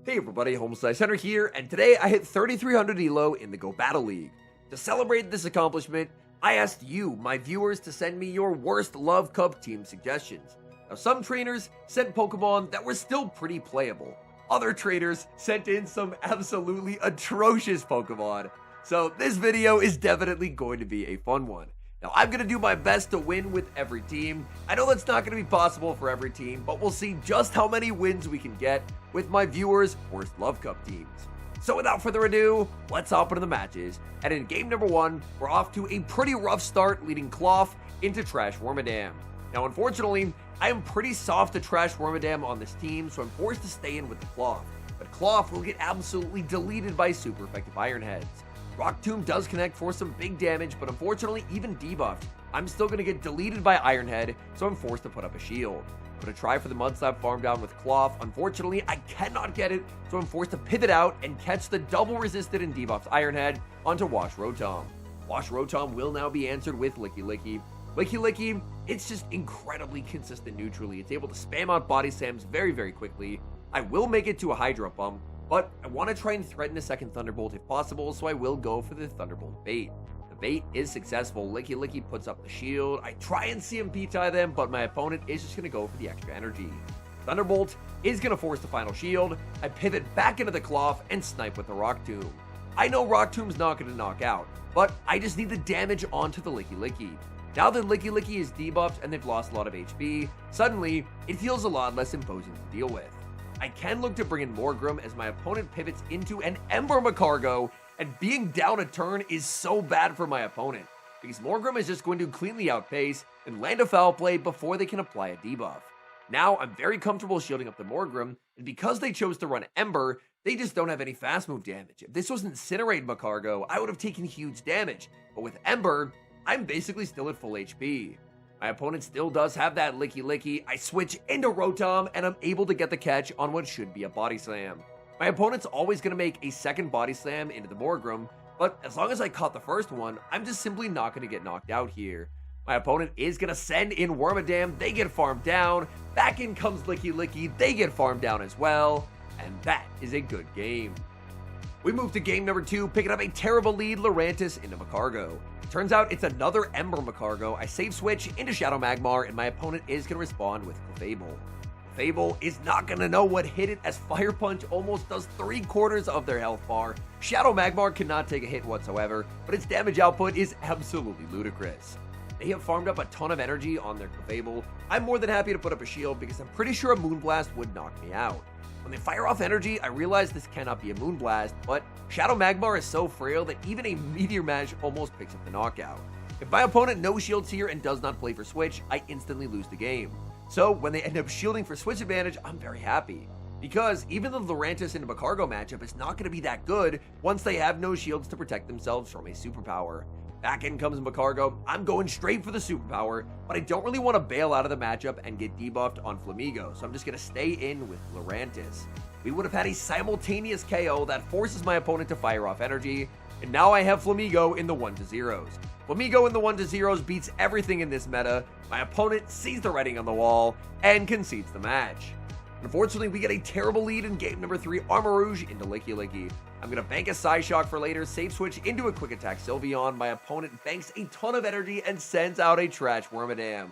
Hey everybody, HomeSliceHenry here, and today I hit 3300 elo in the Go Battle League. To celebrate this accomplishment, I asked you, my viewers, to send me your worst Love Cup team suggestions. Now some trainers sent Pokemon that were still pretty playable. Other trainers sent in some absolutely atrocious Pokemon. So this video is definitely going to be a fun one. Now, I'm going to do my best to win with every team. I know that's not going to be possible for every team, but we'll see just how many wins we can get with my viewers' worst Love Cup teams. So without further ado, let's hop into the matches. And in game number 1, we're off to a pretty rough start, leading Cloth into Trash Wormadam. Now, unfortunately, I am pretty soft to Trash Wormadam on this team, so I'm forced to stay in with the Cloth. But Cloth will get absolutely deleted by super effective Iron Heads. Rock Tomb does connect for some big damage, but unfortunately, even debuffed, I'm still going to get deleted by Iron Head, so I'm forced to put up a shield. I'm going to try for the Mud Slap farm down with Cloth. Unfortunately, I cannot get it, so I'm forced to pivot out and catch the double resisted and debuffed Iron Head onto Wash Rotom. Wash Rotom will now be answered with Licky Licky. Licky Licky, it's just incredibly consistent neutrally. It's able to spam out Body Slams very, very quickly. I will make it to a Hydro Pump, but I want to try and threaten a second Thunderbolt if possible, so I will go for the Thunderbolt bait. The bait is successful. Licky Licky puts up the shield. I try and CMP tie them, but my opponent is just going to go for the extra energy. Thunderbolt is going to force the final shield. I pivot back into the Cloth and snipe with the Rock Tomb. I know Rock Tomb's not going to knock out, but I just need the damage onto the Licky Licky. Now that Licky Licky is debuffed and they've lost a lot of HP, suddenly it feels a lot less imposing to deal with. I can look to bring in Morgrem as my opponent pivots into an Ember Macargo, and being down a turn is so bad for my opponent, because Morgrem is just going to cleanly outpace and land a foul play before they can apply a debuff. Now I'm very comfortable shielding up the Morgrem, and because they chose to run Ember, they just don't have any fast move damage. If this was Incinerate Macargo, I would have taken huge damage, but with Ember, I'm basically still at full HP. My opponent still does have that Licky Licky. I switch into Rotom, and I'm able to get the catch on what should be a Body Slam. My opponent's always going to make a second Body Slam into the Morgrem, but as long as I caught the first one, I'm just simply not going to get knocked out here. My opponent is going to send in Wormadam. They get farmed down. Back in comes Licky Licky. They get farmed down as well, and that is a good game. We move to game number 2, picking up a terrible lead, Lurantis into Macargo. Turns out it's another Ember Macargo. I save switch into Shadow Magmar, and my opponent is going to respond with Clefable. Clefable is not going to know what hit it, as Fire Punch almost does 3/4 of their health bar. Shadow Magmar cannot take a hit whatsoever, but its damage output is absolutely ludicrous. They have farmed up a ton of energy on their Clefable. I'm more than happy to put up a shield because I'm pretty sure a Moonblast would knock me out. When they fire off energy, I realize this cannot be a Moonblast, but Shadow Magmar is so frail that even a Meteor Mash almost picks up the knockout. If my opponent no shields here and does not play for switch, I instantly lose the game. So when they end up shielding for switch advantage, I'm very happy. Because even the Lurantis into Macargo matchup is not going to be that good once they have no shields to protect themselves from a superpower. Back in comes Macargo. I'm going straight for the superpower, but I don't really want to bail out of the matchup and get debuffed on Flamigo, so I'm just going to stay in with Lurantis. We would have had a simultaneous KO that forces my opponent to fire off energy, and now I have Flamigo in the 1-0s. Flamigo in the 1-0s beats everything in this meta. My opponent sees the writing on the wall and concedes the match. Unfortunately, we get a terrible lead in game number 3, Armarouge into Licky Licky. I'm going to bank a Psyshock for later, save switch into a quick attack Sylveon. My opponent banks a ton of energy and sends out a Trash Wormadam.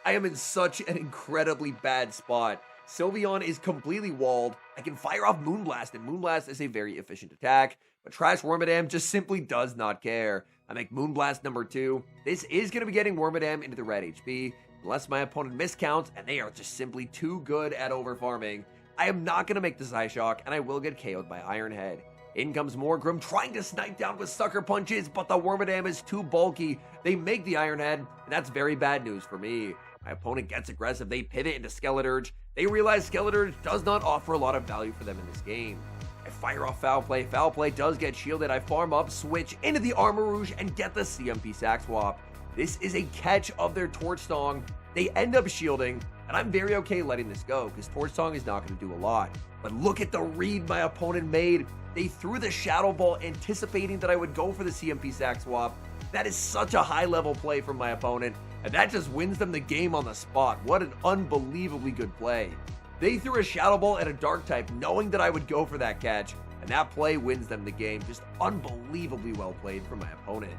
I am in such an incredibly bad spot. Sylveon is completely walled. I can fire off Moonblast, and Moonblast is a very efficient attack, but Trash Wormadam just simply does not care. I make Moonblast number 2. This is going to be getting Wormadam into the red HP, unless my opponent miscounts, and they are just simply too good at overfarming. I am not going to make the Psyshock, and I will get KO'd by Iron Head. In comes Morgrem, trying to snipe down with Sucker Punches, but the Wormadam is too bulky. They make the Iron Head, and that's very bad news for me. My opponent gets aggressive. They pivot into Skeleturge. They realize Skeleturge does not offer a lot of value for them in this game. I fire off Foul Play. Foul Play does get shielded. I farm up, switch into the Armarouge, and get the CMP Sack Swap. This is a catch of their Torch Song. They end up shielding, and I'm very okay letting this go because Torch Song is not going to do a lot. But look at the read my opponent made. They threw the Shadow Ball anticipating that I would go for the CMP Sack Swap. That is such a high level play from my opponent, and that just wins them the game on the spot. What an unbelievably good play. They threw a Shadow Ball and a Dark type knowing that I would go for that catch, and that play wins them the game. Just unbelievably well played from my opponent.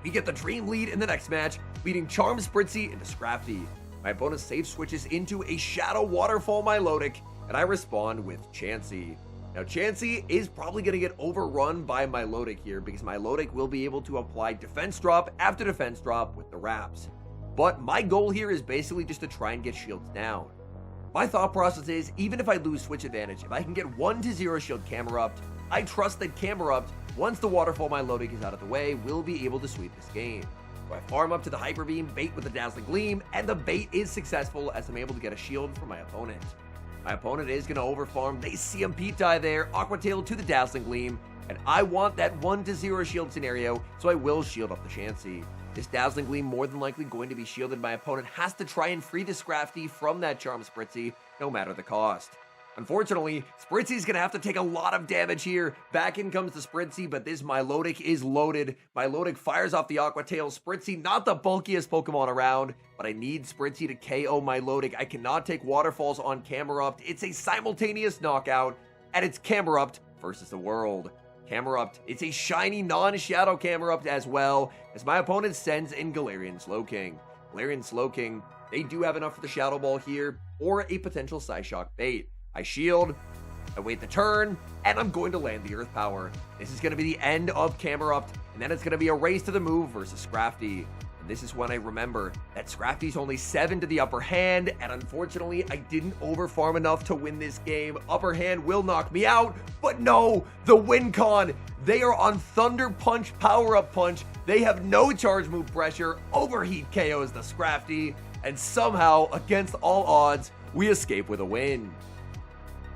We get the Dream lead in the next match, leading Charm Spritzy into Scrafty. My opponent safe switches into a Shadow Waterfall Milotic, and I respond with Chansey. Now, Chansey is probably going to get overrun by Milotic here because Milotic will be able to apply defense drop after defense drop with the wraps. But my goal here is basically just to try and get shields down. My thought process is, even if I lose switch advantage, if I can get 1-0 shield Camerupt, I trust that Camerupt, once the Waterfall Milotic is out of the way, will be able to sweep this game. So I farm up to the Hyper Beam, bait with the Dazzling Gleam, and the bait is successful as I'm able to get a shield from my opponent. My opponent is going to overfarm. They CMP die there, Aqua Tail to the Dazzling Gleam, and I want that 1-0 shield scenario, so I will shield up the Chansey. This Dazzling Gleam more than likely going to be shielded. My opponent has to try and free the Scrafty from that Charm Spritzy, no matter the cost. Unfortunately, Spritzy's going to have to take a lot of damage here. Back in comes the Spritzy, but this Milotic is loaded. Milotic fires off the Aqua Tail. Spritzy, not the bulkiest Pokemon around, but I need Spritzy to KO Milotic. I cannot take Waterfalls on Camerupt. It's a simultaneous knockout, and it's Camerupt versus the world. Camerupt, it's a shiny non-shadow Camerupt as well, as my opponent sends in Galarian Slowking. Galarian Slowking, they do have enough for the Shadow Ball here, or a potential Psyshock bait. I shield, I wait the turn, and I'm going to land the Earth Power. This is going to be the end of Camerupt, and then it's going to be a race to the move versus Scrafty. And this is when I remember that Scrafty's only 7 to the upper hand, and unfortunately, I didn't overfarm enough to win this game. Upper hand will knock me out, but no, the win con. They are on Thunder Punch, Power Up Punch. They have no charge move pressure. Overheat KOs the Scrafty, and somehow, against all odds, we escape with a win.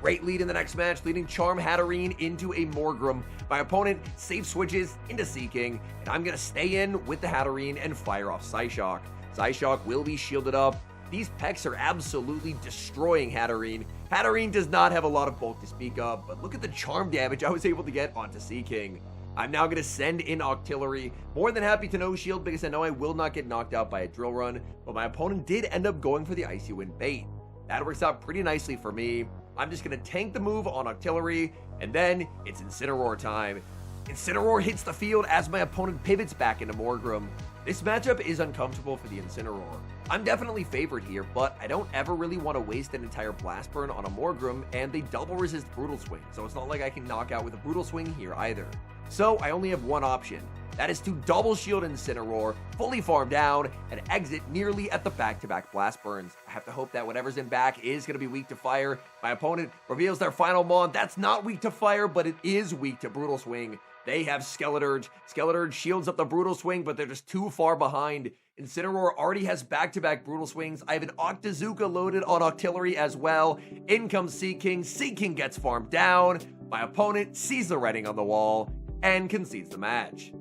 Great lead in the next match, leading Charm Hatterene into a Morgrem. My opponent safe switches into Seeking, and I'm going to stay in with the Hatterene and fire off Psyshock. Psyshock will be shielded up. These Pecks are absolutely destroying Hatterene. Hatterene does not have a lot of bulk to speak of, but look at the charm damage I was able to get onto Seeking. I'm now going to send in Octillery. More than happy to no shield because I know I will not get knocked out by a Drill Run, but my opponent did end up going for the Icy Wind bait. That works out pretty nicely for me. I'm just going to tank the move on Octillery, and then it's Incineroar time. Incineroar hits the field as my opponent pivots back into Morgrem. This matchup is uncomfortable for the Incineroar. I'm definitely favored here, but I don't ever really want to waste an entire Blast Burn on a Morgrem, and they double resist Brutal Swing, so it's not like I can knock out with a Brutal Swing here either. So I only have one option. That is to double shield Incineroar, fully farm down, and exit nearly at the back-to-back Blast Burns. I have to hope that whatever's in back is going to be weak to fire. My opponent reveals their final Mon. That's not weak to fire, but it is weak to Brutal Swing. They have Skeleturge. Skeleturge shields up the Brutal Swing, but they're just too far behind. Incineroar already has back-to-back Brutal Swings. I have an Octazooka loaded on Octillery as well. In comes Seeking. Seeking gets farmed down. My opponent sees the writing on the wall and concedes the match.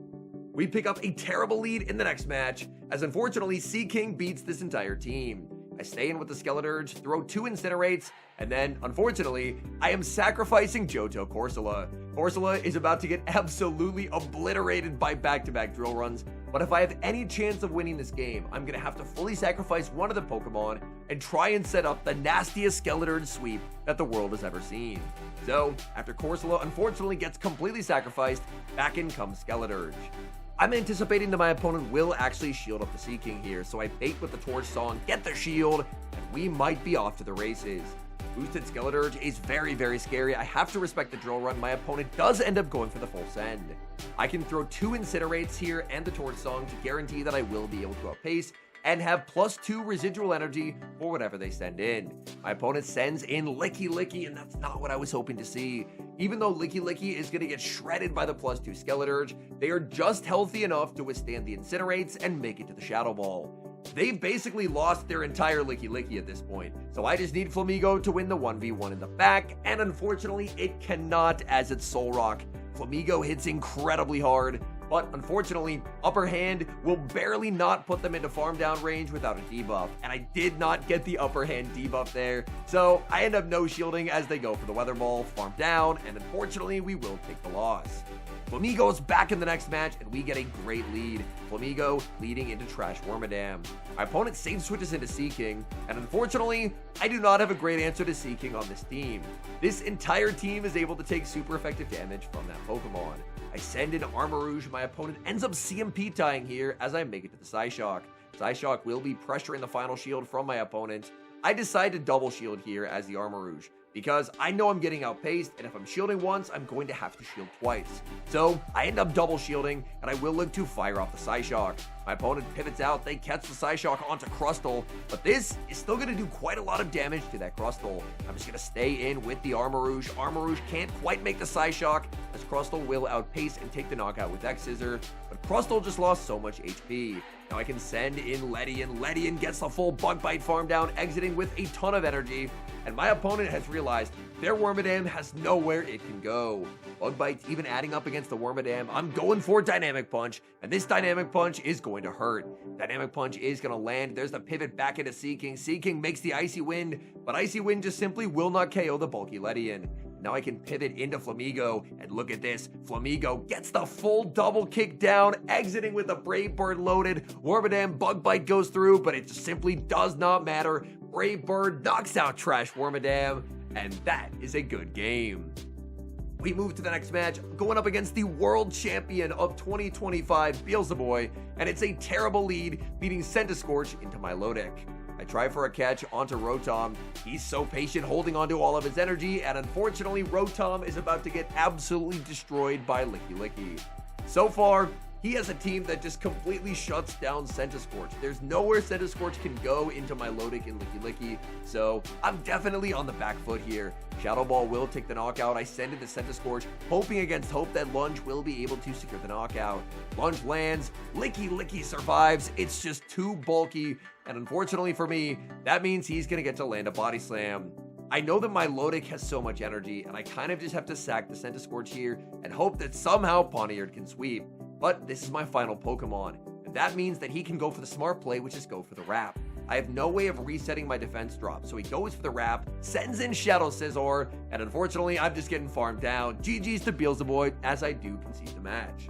We pick up a terrible lead in the next match, as unfortunately Seeking beats this entire team. I stay in with the Skeleturge, throw 2 Incinerates, and then, unfortunately, I am sacrificing Johto Corsola. Corsola is about to get absolutely obliterated by back-to-back Drill Runs, but if I have any chance of winning this game, I'm going to have to fully sacrifice one of the Pokemon and try and set up the nastiest Skeleturge sweep that the world has ever seen. So, after Corsola unfortunately gets completely sacrificed, back in comes Skeleturge. I'm anticipating that my opponent will actually shield up the Seeking here, so I bait with the Torch Song, get the shield, and we might be off to the races. Boosted Skeleturge is very, very scary. I have to respect the Drill Run. My opponent does end up going for the full send. I can throw 2 Incinerates here and the Torch Song to guarantee that I will be able to outpace and have +2 residual energy for whatever they send in. My opponent sends in Licky Licky, and that's not what I was hoping to see. Even though Licky Licky is going to get shredded by the +2 Skeleturge, they are just healthy enough to withstand the Incinerates and make it to the Shadow Ball. They've basically lost their entire Licky Licky at this point, so I just need Flamigo to win the 1v1 in the back, and unfortunately it cannot as it's Soul Rock. Flamigo hits incredibly hard, But unfortunately, Upper Hand will barely not put them into farm down range without a debuff, and I did not get the Upper Hand debuff there, so I end up no shielding as they go for the Weather Ball, farm down, and unfortunately we will take the loss. Flamigo is back in the next match, and we get a great lead. Flamigo leading into Trash Wormadam. My opponent save switches into Sea King, and unfortunately, I do not have a great answer to Sea King on this team. This entire team is able to take super effective damage from that Pokemon. I send in Armarouge, my opponent ends up CMP tying here as I make it to the Psyshock. Psyshock will be pressuring the final shield from my opponent. I decide to double shield here as the Armarouge, because I know I'm getting outpaced, and if I'm shielding once, I'm going to have to shield twice. So I end up double shielding, and I will look to fire off the Psyshock. My opponent pivots out, they catch the Psyshock onto Crustle, but this is still going to do quite a lot of damage to that Crustle. I'm just going to stay in with the Armarouge. Armarouge can't quite make the Psyshock, as Crustle will outpace and take the knockout with X-Scissor, but Crustle just lost so much HP. Now I can send in Ledian. Ledian gets the full Bug Bite farm down, exiting with a ton of energy, and my opponent has realized their Wormadam has nowhere it can go. Bug Bite's even adding up against the Wormadam. I'm going for Dynamic Punch, and this Dynamic Punch is going to hurt. Dynamic Punch is going to land. There's the pivot back into Sea King. Sea King makes the Icy Wind, but Icy Wind just simply will not KO the bulky Ledian. Now I can pivot into Flamigo, and look at this. Flamigo gets the full double kick down, exiting with a Brave Bird loaded. Wormadam Bug Bite goes through, but it just simply does not matter. Brave Bird knocks out Trash Wormadam, and that is a good game. We move to the next match, going up against the world champion of 2025, Beelzeboy, and it's a terrible lead, leading Centiskorch into Milotic. I try for a catch onto Rotom. He's so patient, holding onto all of his energy, and unfortunately, Rotom is about to get absolutely destroyed by Licky Licky. So far, he has a team that just completely shuts down Centiskorch. There's nowhere Centiskorch can go into Milotic and Licky Licky, so I'm definitely on the back foot here. Shadow Ball will take the knockout. I send it to Centiskorch, hoping against hope that Lunge will be able to secure the knockout. Lunge lands, Licky Licky survives. It's just too bulky, and unfortunately for me, that means he's gonna get to land a Body Slam. I know that Milotic has so much energy, and I kind of just have to sack the Centiskorch here and hope that somehow Pawniard can sweep. But this is my final Pokemon, and that means that he can go for the smart play, which is go for the Wrap. I have no way of resetting my defense drop, so he goes for the Wrap, sends in Shadow Scizor, and unfortunately, I'm just getting farmed down. GG's to Beelzeboy, as I do concede the match.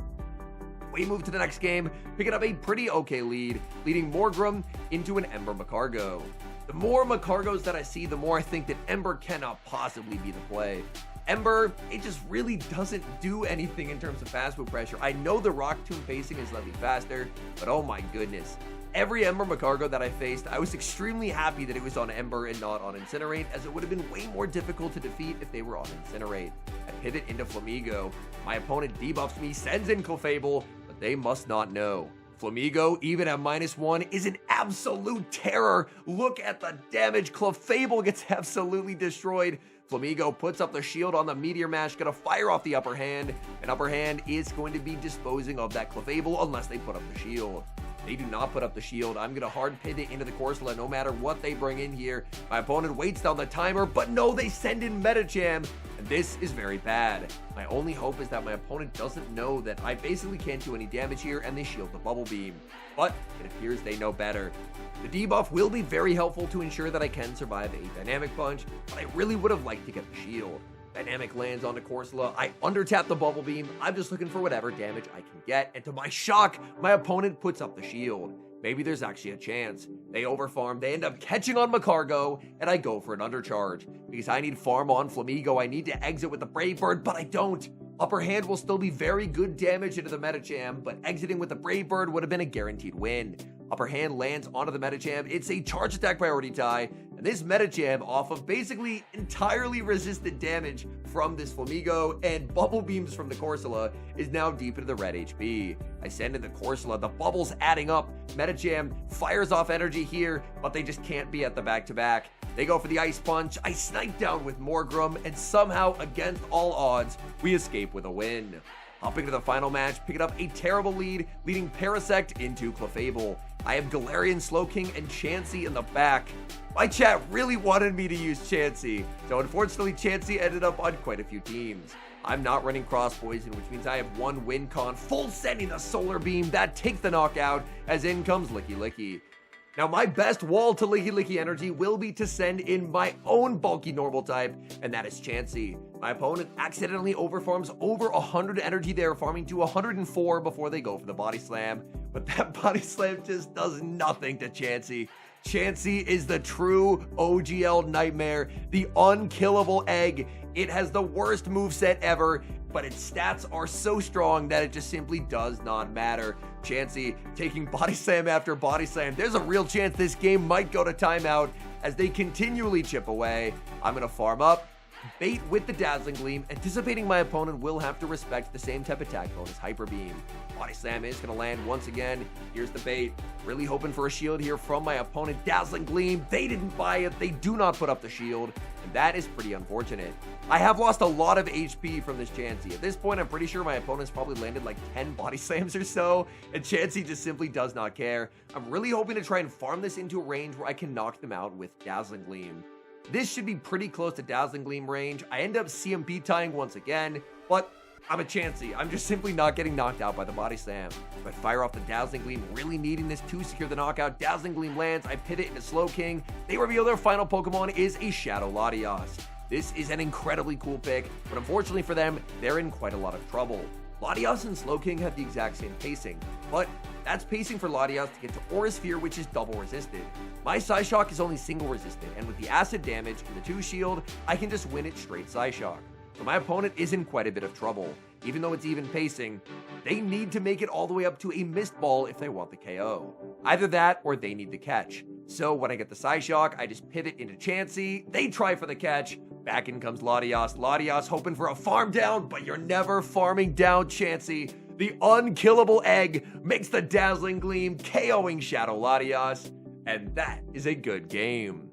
We move to the next game, picking up a pretty okay lead, leading Morgrem into an Ember Macargo. The more Macargos that I see, the more I think that Ember cannot possibly be the play. Ember, it just really doesn't do anything in terms of fast move pressure. I know the Rock Tomb pacing is slightly faster, but oh my goodness. Every Ember Macargo that I faced, I was extremely happy that it was on Ember and not on Incinerate, as it would have been way more difficult to defeat if they were on Incinerate. I pivot into Flamigo. My opponent debuffs me, sends in Clefable, but they must not know. Flamigo, even at -1, is an absolute terror. Look at the damage. Clefable gets absolutely destroyed. Flamigo puts up the shield on the Meteor Mash, gonna fire off the Upper Hand, and Upper Hand is going to be disposing of that Clefable unless they put up the shield. They do not put up the shield. I'm gonna hard pivot into the Corsola no matter what they bring in here. My opponent waits down the timer, but no, they send in Medicham, and this is very bad. My only hope is that my opponent doesn't know that I basically can't do any damage here, and they shield the Bubble Beam. But it appears they know better. The debuff will be very helpful to ensure that I can survive a Dynamic Punch, but I really would have liked to get the shield. Dynamic lands onto Corsola. I undertap the Bubble Beam. I'm just looking for whatever damage I can get, and to my shock, my opponent puts up the shield. Maybe there's actually a chance. They overfarm, they end up catching on Macargo, and I go for an undercharge. Because I need farm on Flamigo, I need to exit with the Brave Bird, but I don't. Upper Hand will still be very good damage into the Medicham, but exiting with the Brave Bird would have been a guaranteed win. Upper Hand lands onto the Medicham. It's a charge attack priority tie, and this Medicham, off of basically entirely resisted damage from this Flamigo and Bubble Beams from the Corsola, is now deep into the red HP. I send in the Corsola, the bubbles adding up. Medicham fires off energy here, but they just can't be at the back-to-back. They go for the Ice Punch. I snipe down with Morgrem, and somehow, against all odds, we escape with a win. Hopping to the final match, picking up a terrible lead, leading Parasect into Clefable. I have Galarian, Slowking, and Chansey in the back. My chat really wanted me to use Chansey, so unfortunately Chansey ended up on quite a few teams. I'm not running cross poison, which means I have one win con, full sending the solar beam that takes the knockout as in comes Licky Licky. Now my best wall to Licky Licky energy will be to send in my own bulky normal type, and that is Chansey. My opponent accidentally overfarms over 100 energy there, farming to 104 before they go for the body slam, but that body slam just does nothing to Chansey. Chansey is the true OGL nightmare, the unkillable egg. It has the worst moveset ever, but its stats are so strong that it just simply does not matter. Chansey taking body slam after body slam. There's a real chance this game might go to timeout as they continually chip away. I'm going to farm up, bait with the Dazzling Gleam, anticipating my opponent will have to respect the same type attack bonus, Hyper Beam. Body Slam is going to land once again. Here's the bait. Really hoping for a shield here from my opponent. Dazzling Gleam, they didn't buy it. They do not put up the shield, and that is pretty unfortunate. I have lost a lot of HP from this Chansey. At this point, I'm pretty sure my opponent's probably landed like 10 body slams or so, and Chansey just simply does not care. I'm really hoping to try and farm this into a range where I can knock them out with Dazzling Gleam. This should be pretty close to Dazzling Gleam range. I end up CMP tying once again, but I'm a Chansey. I'm just simply not getting knocked out by the body slam. I fire off the Dazzling Gleam, really needing this to secure the knockout. Dazzling Gleam lands. I pivot into Slow King. They reveal their final Pokemon is a Shadow Latias. This is an incredibly cool pick, but unfortunately for them, they're in quite a lot of trouble. Latias and Slow King have the exact same pacing, but that's pacing for Latias to get to Aura Sphere, which is double resisted. My Psyshock is only single resisted, and with the acid damage and the 2 shield, I can just win it straight Psyshock. So my opponent is in quite a bit of trouble. Even though it's even pacing, they need to make it all the way up to a Mist Ball if they want the KO. Either that or they need the catch. So when I get the Psyshock, I just pivot into Chansey. They try for the catch. Back in comes Latias. Latias hoping for a farm down, but you're never farming down Chansey. The unkillable egg makes the Dazzling Gleam, KOing Shadow Latias, and that is a good game.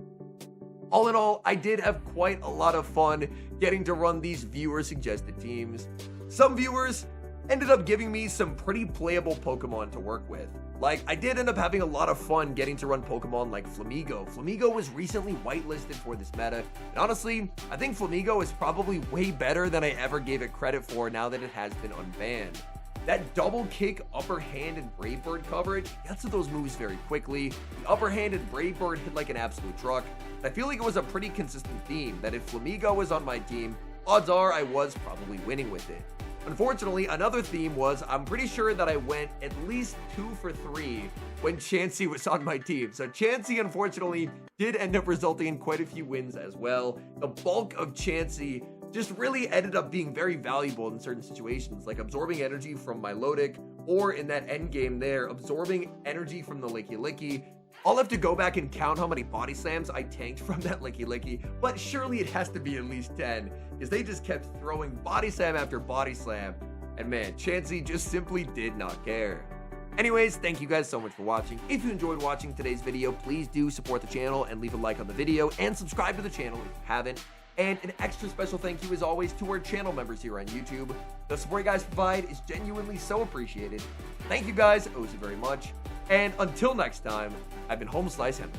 All in all, I did have quite a lot of fun getting to run these viewer-suggested teams. Some viewers ended up giving me some pretty playable Pokemon to work with. Like, I did end up having a lot of fun getting to run Pokemon like Flamigo. Flamigo was recently whitelisted for this meta, and honestly, I think Flamigo is probably way better than I ever gave it credit for now that it has been unbanned. That double kick, upper hand, and Brave Bird coverage gets to those moves very quickly. The upper hand and Brave Bird hit like an absolute truck. I feel like it was a pretty consistent theme, that if Flamigo was on my team, odds are I was probably winning with it. Unfortunately, another theme was I'm pretty sure that I went at least 2 for 3 when Chansey was on my team. So Chansey, unfortunately, did end up resulting in quite a few wins as well. The bulk of Chansey just really ended up being very valuable in certain situations, like absorbing energy from Milotic, or in that end game there, absorbing energy from the Licky Licky. I'll have to go back and count how many body slams I tanked from that Licky Licky, but surely it has to be at least 10, because they just kept throwing body slam after body slam, and man, Chansey just simply did not care. Anyways, thank you guys so much for watching. If you enjoyed watching today's video, please do support the channel and leave a like on the video, and subscribe to the channel if you haven't. And an extra special thank you as always to our channel members here on YouTube. The support you guys provide is genuinely so appreciated. Thank you guys, oh so very much. And until next time, I've been HomeSliceHenry.